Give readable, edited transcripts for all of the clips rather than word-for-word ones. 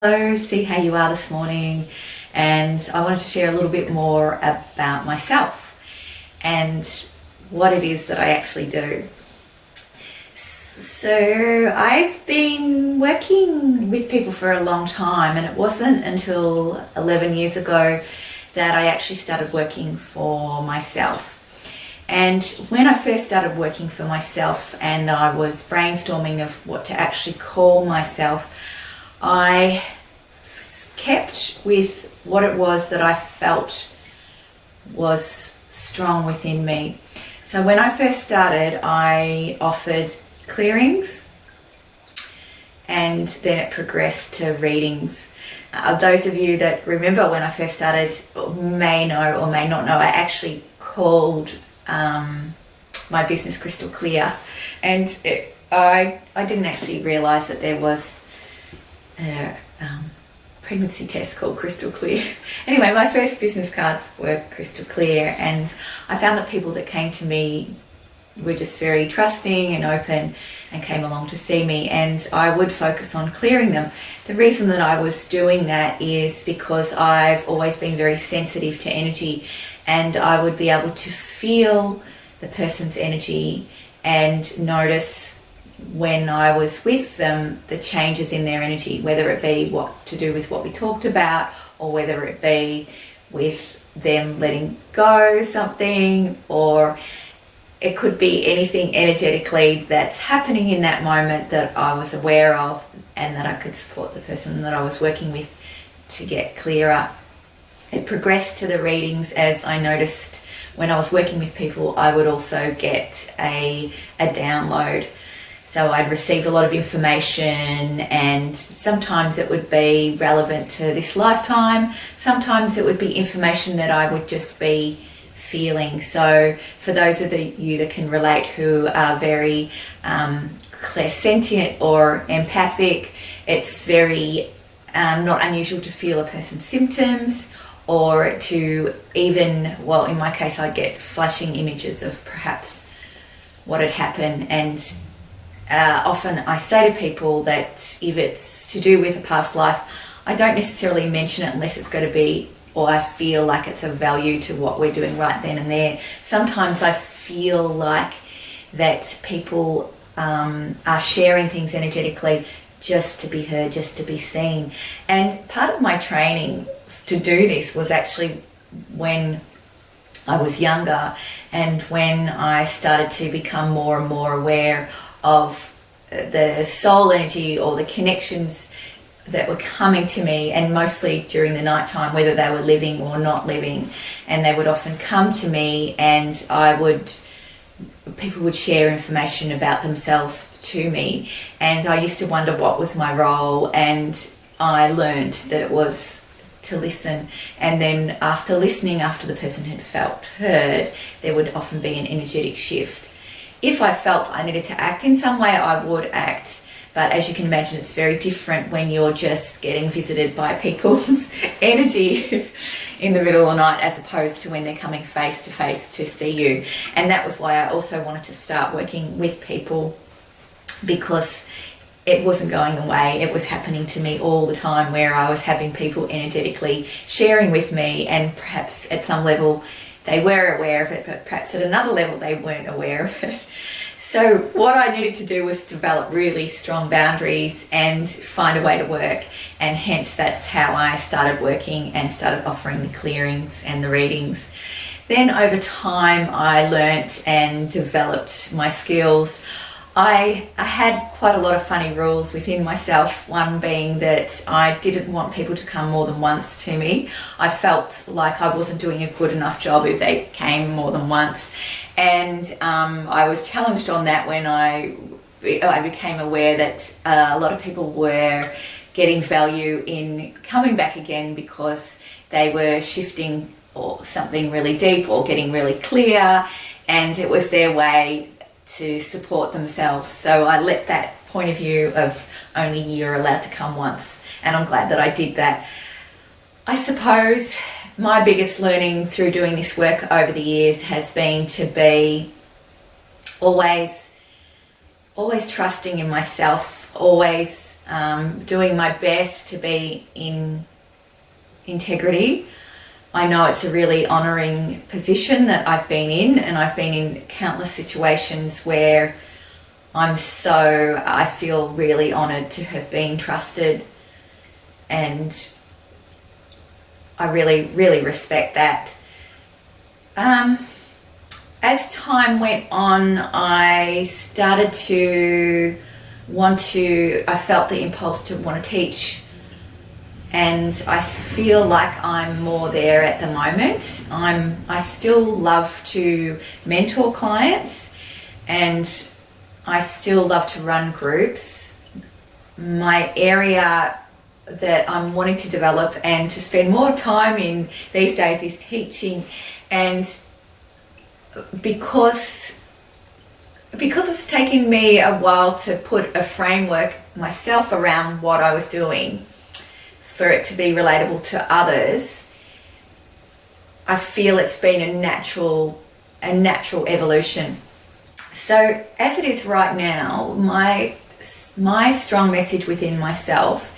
Hello, see how you are this morning, and I wanted to share a little bit more about myself and what it is that I actually do. So I've been working with people for a long time, and it wasn't until 11 years ago that I actually started working for myself. And when I first started working for myself and I was brainstorming of what to actually call myself, I kept with what it was that I felt was strong within me. So when I first started, I offered clearings, and then it progressed to readings. Those of you that remember when I first started may know or may not know, I actually called my business Crystal Clear, and I didn't actually realise that there was a pregnancy test called Crystal Clear. Anyway, my first business cards were Crystal Clear, and I found that people that came to me were just very trusting and open and came along to see me, and I would focus on clearing them. The reason that I was doing that is because I've always been very sensitive to energy, and I would be able to feel the person's energy and notice when I was with them the changes in their energy, whether it be what to do with what we talked about, or whether it be with them letting go something, or it could be anything energetically that's happening in that moment that I was aware of, and that I could support the person that I was working with to get clearer. It progressed to the readings as I noticed when I was working with people, I would also get a download. So I'd receive a lot of information, and sometimes it would be relevant to this lifetime. Sometimes it would be information that I would just be feeling. So for those of you that can relate, who are very clairsentient or empathic, it's very not unusual to feel a person's symptoms, or to even, well, in my case, I get flashing images of perhaps what had happened. And often I say to people that if it's to do with a past life, I don't necessarily mention it unless it's going to be, or I feel like it's of value to what we're doing right then and there. Sometimes I feel like that people are sharing things energetically just to be heard, just to be seen. And part of my training to do this was actually when I was younger, and when I started to become more and more aware of the soul energy or the connections that were coming to me, and mostly during the night time, whether they were living or not living. And they would often come to me, and people would share information about themselves to me, and I used to wonder what was my role, and I learned that it was to listen. And then after listening, after the person had felt heard, there would often be an energetic shift. If I felt I needed to act in some way, I would act. But as you can imagine, it's very different when you're just getting visited by people's energy in the middle of the night, as opposed to when they're coming face to face to see you. And that was why I also wanted to start working with people, because it wasn't going away. It was happening to me all the time, where I was having people energetically sharing with me, and perhaps at some level they were aware of it, but perhaps at another level they weren't aware of it. So what I needed to do was develop really strong boundaries and find a way to work, and hence that's how I started working and started offering the clearings and the readings. Then over time I learnt and developed my skills. I had quite a lot of funny rules within myself, one being that I didn't want people to come more than once to me. I felt like I wasn't doing a good enough job if they came more than once. And I was challenged on that when I became aware that a lot of people were getting value in coming back again because they were shifting or something really deep or getting really clear, and it was their way to support themselves. So I let that point of view of only you're allowed to come once, and I'm glad that I did that. I suppose my biggest learning through doing this work over the years has been to be always trusting in myself, always doing my best to be in integrity. I know it's a really honouring position that I've been in, and I've been in countless situations where I feel really honoured to have been trusted, and I really, really respect that. As time went on, I started to I felt the impulse to want to teach, and I feel like I'm more there at the moment. I still love to mentor clients, and I still love to run groups. My area that I'm wanting to develop and to spend more time in these days is teaching, and because it's taken me a while to put a framework myself around what I was doing for it to be relatable to others, I feel it's been a natural evolution. So as it is right now, my strong message within myself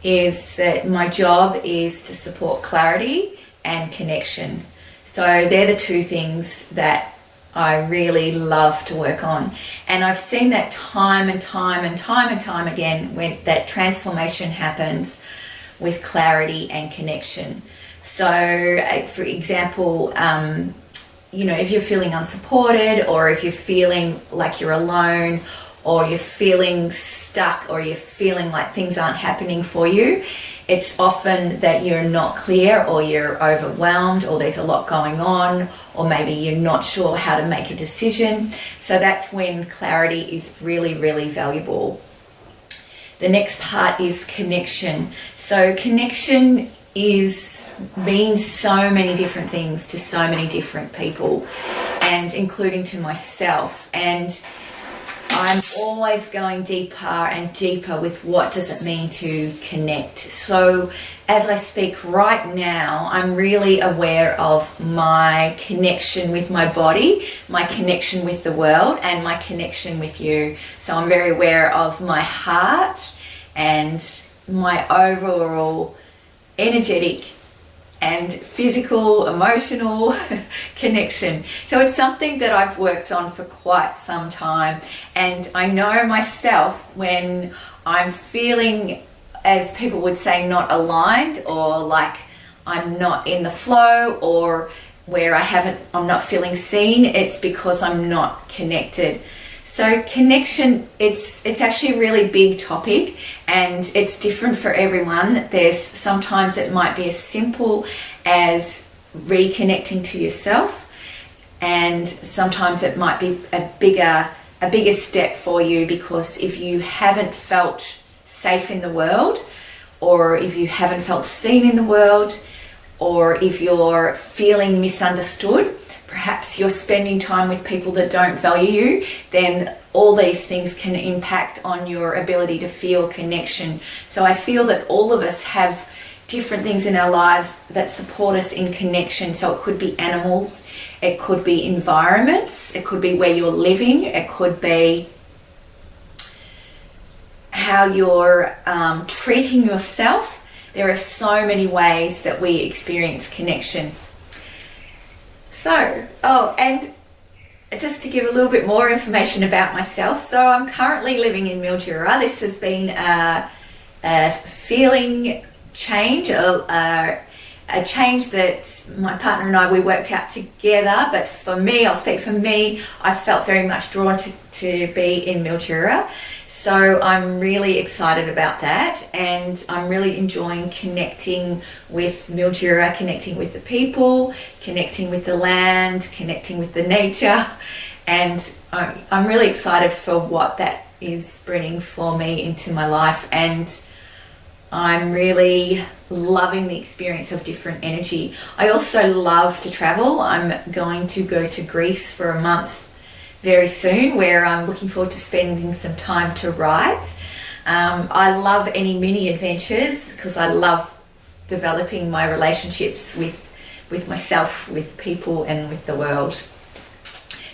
is that my job is to support clarity and connection. So they're the two things that I really love to work on. And I've seen that time and time again when that transformation happens with clarity and connection. So for example, if you're feeling unsupported, or if you're feeling like you're alone, or you're feeling stuck, or you're feeling like things aren't happening for you, it's often that you're not clear, or you're overwhelmed, or there's a lot going on, or maybe you're not sure how to make a decision. So that's when clarity is really, really valuable. The next part is connection. So connection means so many different things to so many different people, and including to myself. And I'm always going deeper and deeper with what does it mean to connect. So as I speak right now, I'm really aware of my connection with my body, my connection with the world, and my connection with you. So I'm very aware of my heart and my overall energetic and physical, emotional connection. So it's something that I've worked on for quite some time, and I know myself when I'm feeling, as people would say, not aligned, or like I'm not in the flow, or where I'm not feeling seen, it's because I'm not connected. So connection, it's actually a really big topic, and it's different for everyone. Sometimes it might be as simple as reconnecting to yourself, and sometimes it might be a bigger step for you, because if you haven't felt safe in the world, or if you haven't felt seen in the world, or if you're feeling misunderstood, perhaps you're spending time with people that don't value you, then all these things can impact on your ability to feel connection. So I feel that all of us have different things in our lives that support us in connection. So it could be animals, it could be environments, it could be where you're living, it could be how you're treating yourself. There are so many ways that we experience connection. So, and just to give a little bit more information about myself, so I'm currently living in Mildura. This has been a feeling change, a change that my partner and I, we worked out together. But for me, I'll speak for me, I felt very much drawn to be in Mildura. So I'm really excited about that, and I'm really enjoying connecting with Mildura, connecting with the people, connecting with the land, connecting with the nature, and I'm really excited for what that is bringing for me into my life, and I'm really loving the experience of different energy. I also love to travel. I'm going to go to Greece for a month very soon, where I'm looking forward to spending some time to write. I love any mini adventures because I love developing my relationships with myself, with people, and with the world.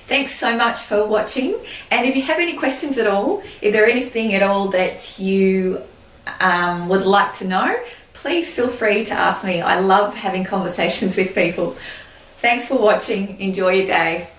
Thanks so much for watching. And if you have any questions at all, if there anything at all that you would like to know, please feel free to ask me. I love having conversations with people. Thanks for watching. Enjoy your day.